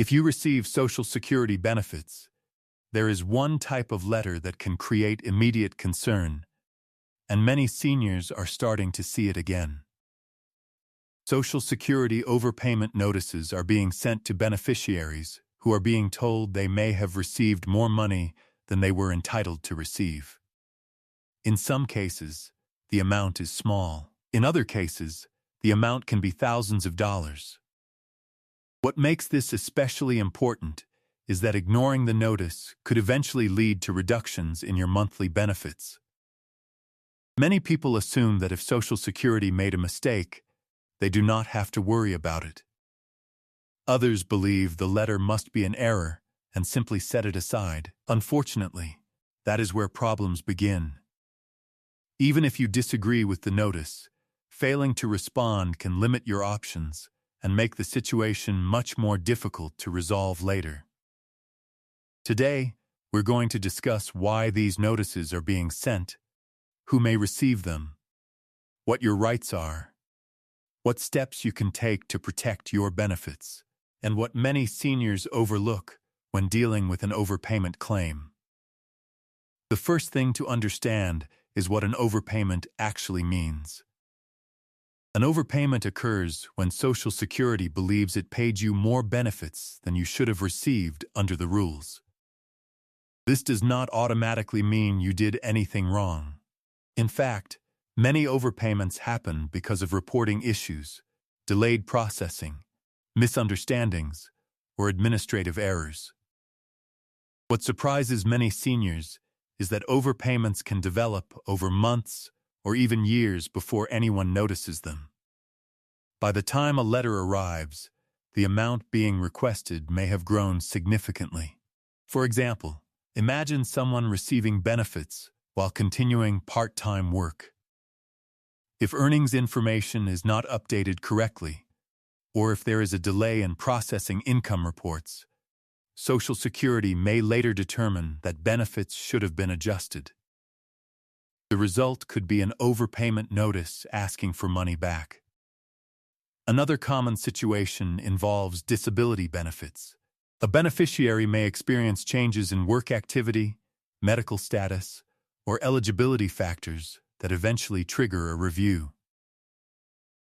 If you receive Social Security benefits, there is one type of letter that can create immediate concern, and many seniors are starting to see it again. Social Security overpayment notices are being sent to beneficiaries who are being told they may have received more money than they were entitled to receive. In some cases, the amount is small. In other cases, the amount can be thousands of dollars. What makes this especially important is that ignoring the notice could eventually lead to reductions in your monthly benefits. Many people assume that if Social Security made a mistake, they do not have to worry about it. Others believe the letter must be an error and simply set it aside. Unfortunately, that is where problems begin. Even if you disagree with the notice, failing to respond can limit your options and make the situation much more difficult to resolve later. Today, we're going to discuss why these notices are being sent, who may receive them, what your rights are, what steps you can take to protect your benefits, and what many seniors overlook when dealing with an overpayment claim. The first thing to understand is what an overpayment actually means. An overpayment occurs when Social Security believes it paid you more benefits than you should have received under the rules. This does not automatically mean you did anything wrong. In fact, many overpayments happen because of reporting issues, delayed processing, misunderstandings, or administrative errors. What surprises many seniors is that overpayments can develop over months or even years before anyone notices them. By the time a letter arrives, the amount being requested may have grown significantly. For example, imagine someone receiving benefits while continuing part-time work. If earnings information is not updated correctly, or if there is a delay in processing income reports, Social Security may later determine that benefits should have been adjusted. The result could be an overpayment notice asking for money back. Another common situation involves disability benefits. A beneficiary may experience changes in work activity, medical status, or eligibility factors that eventually trigger a review.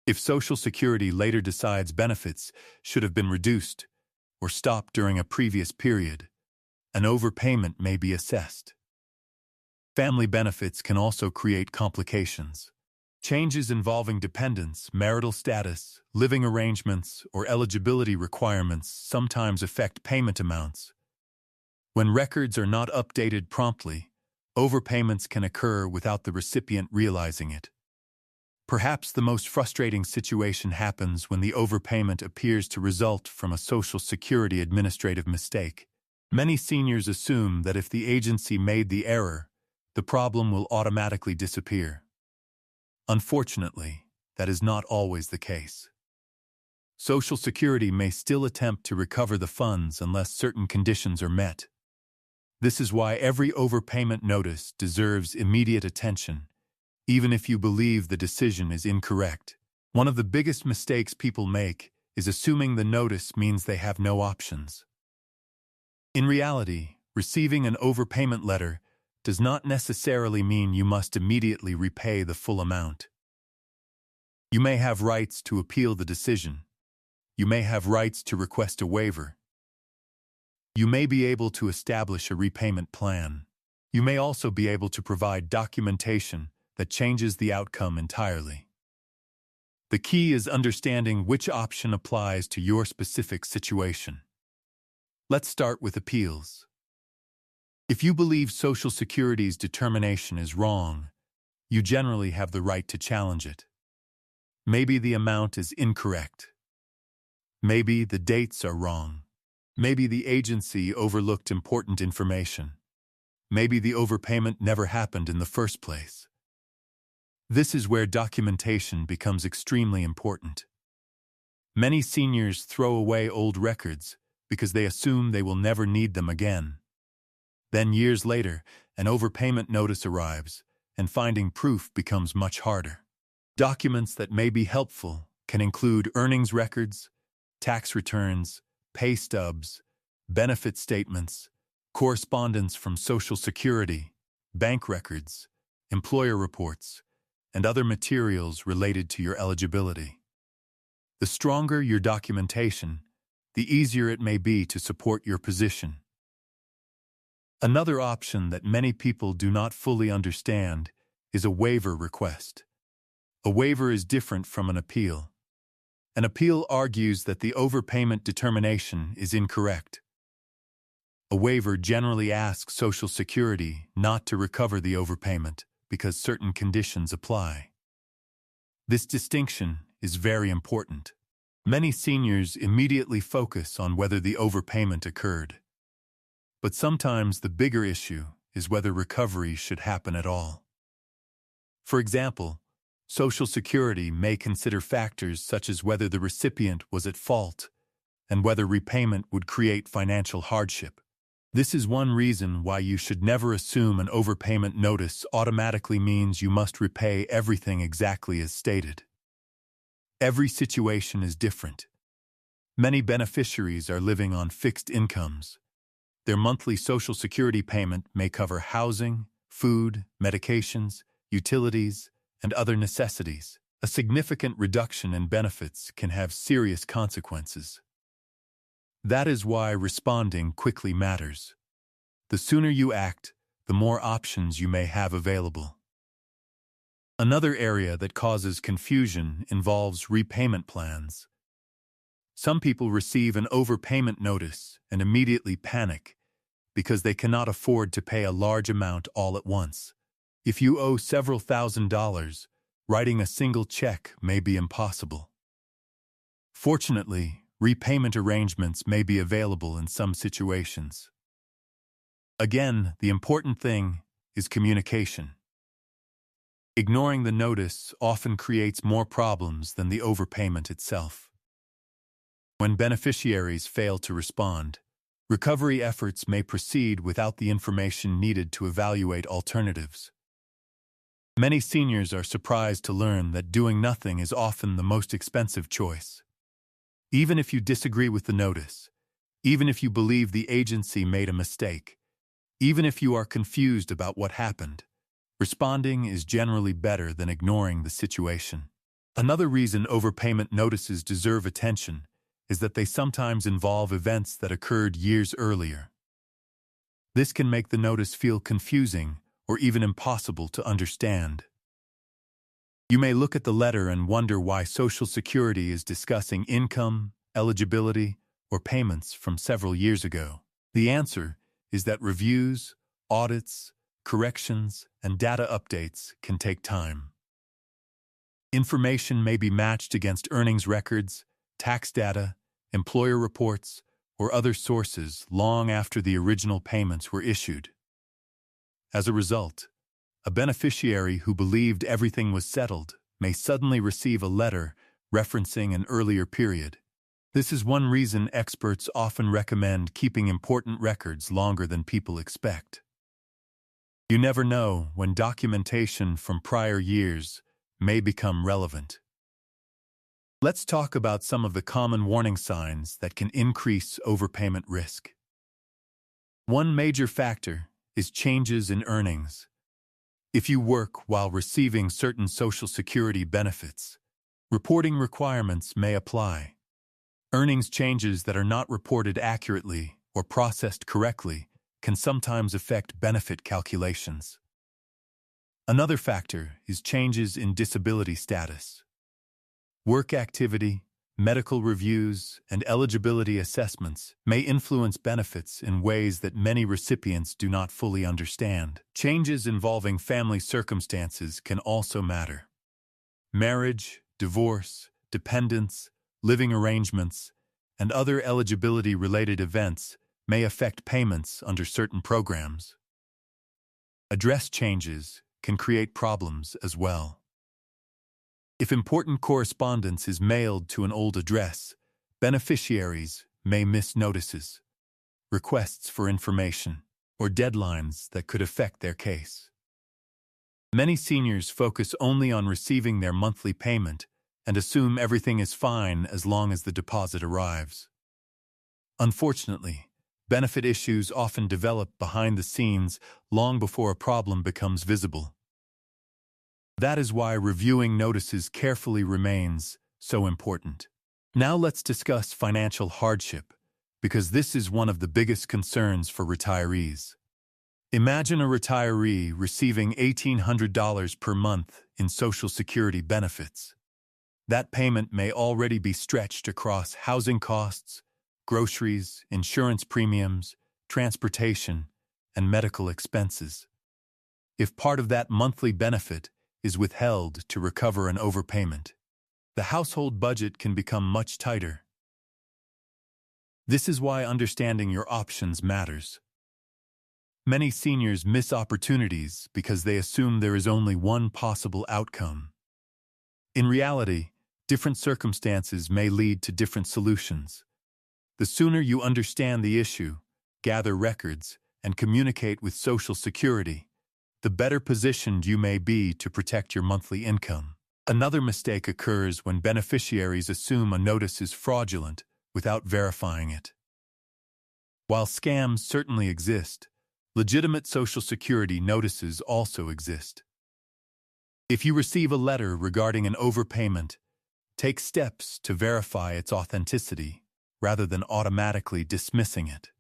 If Social Security later decides benefits should have been reduced or stopped during a previous period, an overpayment may be assessed. Family benefits can also create complications. Changes involving dependents, marital status, living arrangements, or eligibility requirements sometimes affect payment amounts. When records are not updated promptly, overpayments can occur without the recipient realizing it. Perhaps the most frustrating situation happens when the overpayment appears to result from a Social Security administrative mistake. Many seniors assume that if the agency made the error, the problem will automatically disappear. Unfortunately, that is not always the case. Social Security may still attempt to recover the funds unless certain conditions are met. This is why every overpayment notice deserves immediate attention, even if you believe the decision is incorrect. One of the biggest mistakes people make is assuming the notice means they have no options. In reality, receiving an overpayment letter does not necessarily mean you must immediately repay the full amount. You may have rights to appeal the decision. You may have rights to request a waiver. You may be able to establish a repayment plan. You may also be able to provide documentation that changes the outcome entirely. The key is understanding which option applies to your specific situation. Let's start with appeals. If you believe Social Security's determination is wrong, you generally have the right to challenge it. Maybe the amount is incorrect. Maybe the dates are wrong. Maybe the agency overlooked important information. Maybe the overpayment never happened in the first place. This is where documentation becomes extremely important. Many seniors throw away old records because they assume they will never need them again. Then years later, an overpayment notice arrives, and finding proof becomes much harder. Documents that may be helpful can include earnings records, tax returns, pay stubs, benefit statements, correspondence from Social Security, bank records, employer reports, and other materials related to your eligibility. The stronger your documentation, the easier it may be to support your position. Another option that many people do not fully understand is a waiver request. A waiver is different from an appeal. An appeal argues that the overpayment determination is incorrect. A waiver generally asks Social Security not to recover the overpayment because certain conditions apply. This distinction is very important. Many seniors immediately focus on whether the overpayment occurred. But sometimes the bigger issue is whether recovery should happen at all. For example, Social Security may consider factors such as whether the recipient was at fault and whether repayment would create financial hardship. This is one reason why you should never assume an overpayment notice automatically means you must repay everything exactly as stated. Every situation is different. Many beneficiaries are living on fixed incomes. Their monthly Social Security payment may cover housing, food, medications, utilities, and other necessities. A significant reduction in benefits can have serious consequences. That is why responding quickly matters. The sooner you act, the more options you may have available. Another area that causes confusion involves repayment plans. Some people receive an overpayment notice and immediately panic because they cannot afford to pay a large amount all at once. If you owe several $1,000s, writing a single check may be impossible. Fortunately, repayment arrangements may be available in some situations. Again, the important thing is communication. Ignoring the notice often creates more problems than the overpayment itself. When beneficiaries fail to respond, recovery efforts may proceed without the information needed to evaluate alternatives. Many seniors are surprised to learn that doing nothing is often the most expensive choice. Even if you disagree with the notice, even if you believe the agency made a mistake, even if you are confused about what happened, responding is generally better than ignoring the situation. Another reason overpayment notices deserve attention is that they sometimes involve events that occurred years earlier. This can make the notice feel confusing or even impossible to understand. You may look at the letter and wonder why Social Security is discussing income, eligibility, or payments from several years ago. The answer is that reviews, audits, corrections, and data updates can take time. Information may be matched against earnings records, tax data, employer reports, or other sources long after the original payments were issued. As a result, a beneficiary who believed everything was settled may suddenly receive a letter referencing an earlier period. This is one reason experts often recommend keeping important records longer than people expect. You never know when documentation from prior years may become relevant. Let's talk about some of the common warning signs that can increase overpayment risk. One major factor is changes in earnings. If you work while receiving certain Social Security benefits, reporting requirements may apply. Earnings changes that are not reported accurately or processed correctly can sometimes affect benefit calculations. Another factor is changes in disability status. Work activity, medical reviews, and eligibility assessments may influence benefits in ways that many recipients do not fully understand. Changes involving family circumstances can also matter. Marriage, divorce, dependents, living arrangements, and other eligibility-related events may affect payments under certain programs. Address changes can create problems as well. If important correspondence is mailed to an old address, beneficiaries may miss notices, requests for information, or deadlines that could affect their case. Many seniors focus only on receiving their monthly payment and assume everything is fine as long as the deposit arrives. Unfortunately, benefit issues often develop behind the scenes long before a problem becomes visible. That is why reviewing notices carefully remains so important. Now let's discuss financial hardship, because this is one of the biggest concerns for retirees. Imagine a retiree receiving $1,800 per month in Social Security benefits. That payment may already be stretched across housing costs, groceries, insurance premiums, transportation, and medical expenses. If part of that monthly benefit is withheld to recover an overpayment, the household budget can become much tighter. This is why understanding your options matters. Many seniors miss opportunities because they assume there is only one possible outcome. In reality, different circumstances may lead to different solutions. The sooner you understand the issue, gather records, and communicate with Social Security, the better positioned you may be to protect your monthly income. Another mistake occurs when beneficiaries assume a notice is fraudulent without verifying it. While scams certainly exist, legitimate Social Security notices also exist. If you receive a letter regarding an overpayment, take steps to verify its authenticity rather than automatically dismissing it.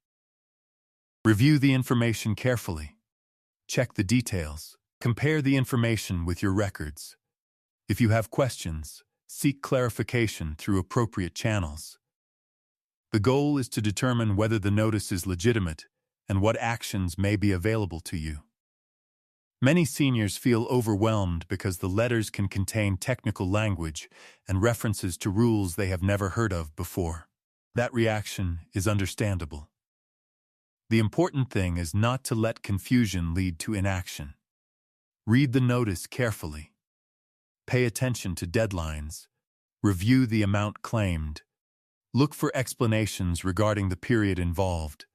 Review the information carefully. Check the details. Compare the information with your records. If you have questions, seek clarification through appropriate channels. The goal is to determine whether the notice is legitimate and what actions may be available to you. Many seniors feel overwhelmed because the letters can contain technical language and references to rules they have never heard of before. That reaction is understandable. The important thing is not to let confusion lead to inaction. Read the notice carefully. Pay attention to deadlines. Review the amount claimed. Look for explanations regarding the period involved.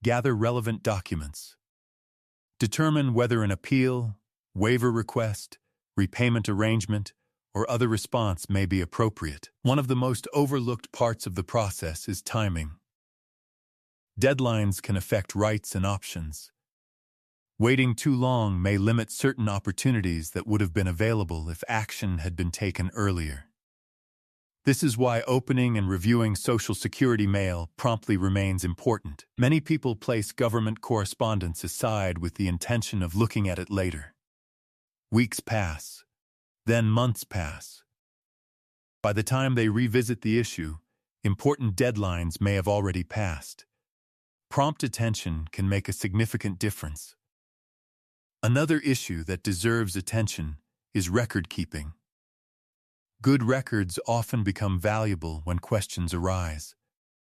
Gather relevant documents. Determine whether an appeal, waiver request, repayment arrangement, or other response may be appropriate. One of the most overlooked parts of the process is timing. Deadlines can affect rights and options. Waiting too long may limit certain opportunities that would have been available if action had been taken earlier. This is why opening and reviewing Social Security mail promptly remains important. Many people place government correspondence aside with the intention of looking at it later. Weeks pass, then months pass. By the time they revisit the issue, important deadlines may have already passed. Prompt attention can make a significant difference. Another issue that deserves attention is record keeping. Good records often become valuable when questions arise.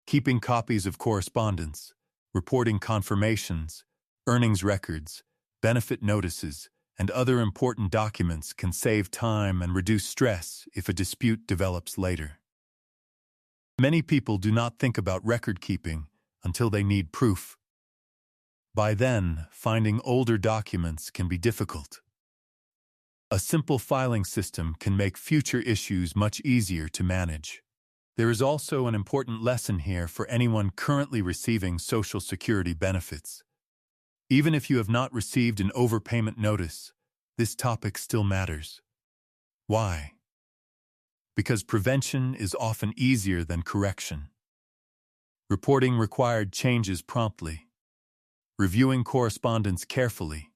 Keeping copies of correspondence, reporting confirmations, earnings records, benefit notices, and other important documents can save time and reduce stress if a dispute develops later. Many people do not think about record keeping until they need proof. By then, finding older documents can be difficult. A simple filing system can make future issues much easier to manage. There is also an important lesson here for anyone currently receiving Social Security benefits. Even if you have not received an overpayment notice, this topic still matters. Why? Because prevention is often easier than correction. Reporting required changes promptly. Reviewing correspondence carefully.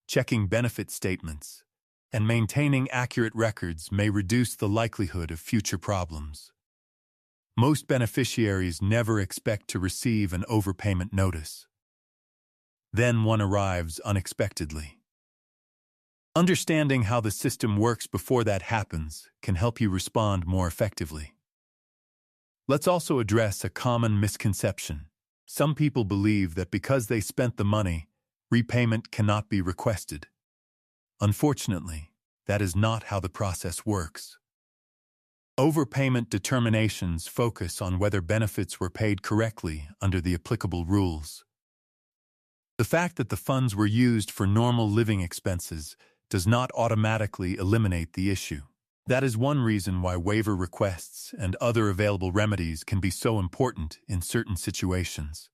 Checking benefit statements. And maintaining accurate records may reduce the likelihood of future problems. Most beneficiaries never expect to receive an overpayment notice. Then one arrives unexpectedly. Understanding how the system works before that happens can help you respond more effectively. Let's also address a common misconception. Some people believe that because they spent the money, repayment cannot be requested. Unfortunately, that is not how the process works. Overpayment determinations focus on whether benefits were paid correctly under the applicable rules. The fact that the funds were used for normal living expenses does not automatically eliminate the issue. That is one reason why waiver requests and other available remedies can be so important in certain situations.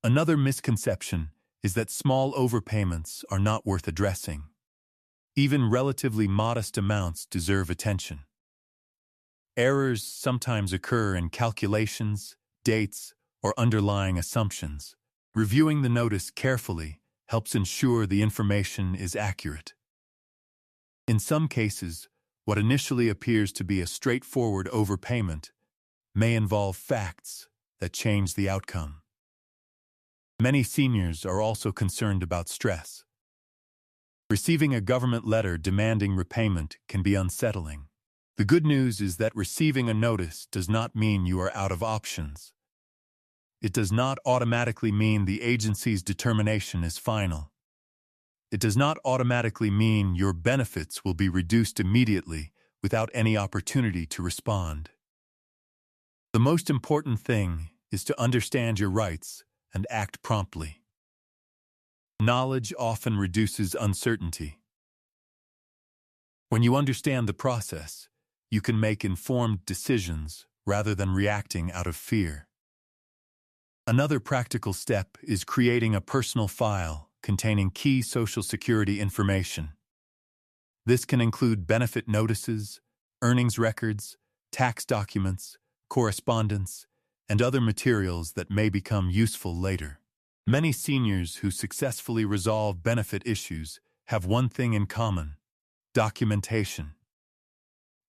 Another misconception is that small overpayments are not worth addressing. Even relatively modest amounts deserve attention. Errors sometimes occur in calculations, dates, or underlying assumptions. Reviewing the notice carefully helps ensure the information is accurate. In some cases, what initially appears to be a straightforward overpayment may involve facts that change the outcome. Many seniors are also concerned about stress. Receiving a government letter demanding repayment can be unsettling. The good news is that receiving a notice does not mean you are out of options. It does not automatically mean the agency's determination is final. It does not automatically mean your benefits will be reduced immediately without any opportunity to respond. The most important thing is to understand your rights and act promptly. Knowledge often reduces uncertainty. When you understand the process, you can make informed decisions rather than reacting out of fear. Another practical step is creating a personal file containing key Social Security information. This can include benefit notices, earnings records, tax documents, correspondence, and other materials that may become useful later. Many seniors who successfully resolve benefit issues have one thing in common: documentation.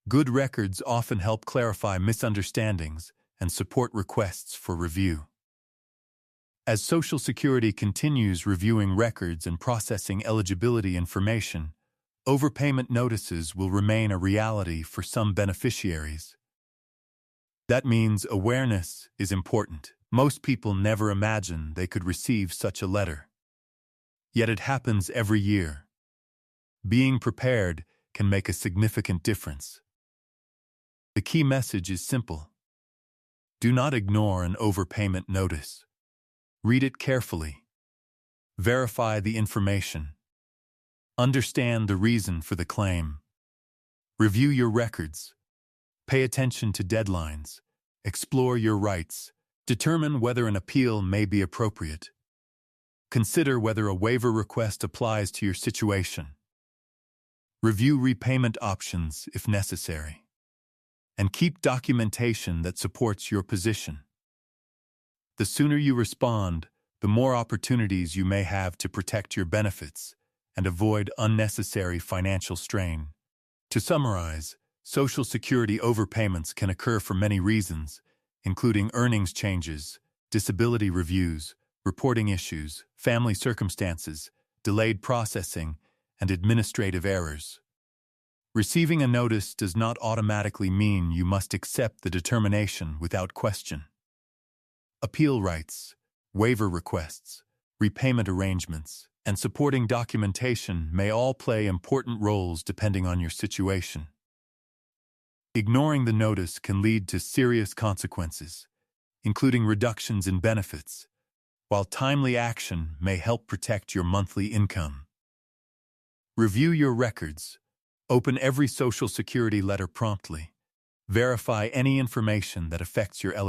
Good records often help clarify misunderstandings and support requests for review. As Social Security continues reviewing records and processing eligibility information, overpayment notices will remain a reality for some beneficiaries. That means awareness is important. Most people never imagine they could receive such a letter. Yet it happens every year. Being prepared can make a significant difference. The key message is simple. Do not ignore an overpayment notice. Read it carefully. Verify the information. Understand the reason for the claim. Review your records. Pay attention to deadlines. Explore your rights. Determine whether an appeal may be appropriate. Consider whether a waiver request applies to your situation. Review repayment options if necessary. And keep documentation that supports your position. The sooner you respond, the more opportunities you may have to protect your benefits and avoid unnecessary financial strain. To summarize, Social Security overpayments can occur for many reasons, including earnings changes, disability reviews, reporting issues, family circumstances, delayed processing, and administrative errors. Receiving a notice does not automatically mean you must accept the determination without question. Appeal rights, waiver requests, repayment arrangements, and supporting documentation may all play important roles depending on your situation. Ignoring the notice can lead to serious consequences, including reductions in benefits, while timely action may help protect your monthly income. Review your records. Open every Social Security letter promptly. Verify any information that affects your eligibility.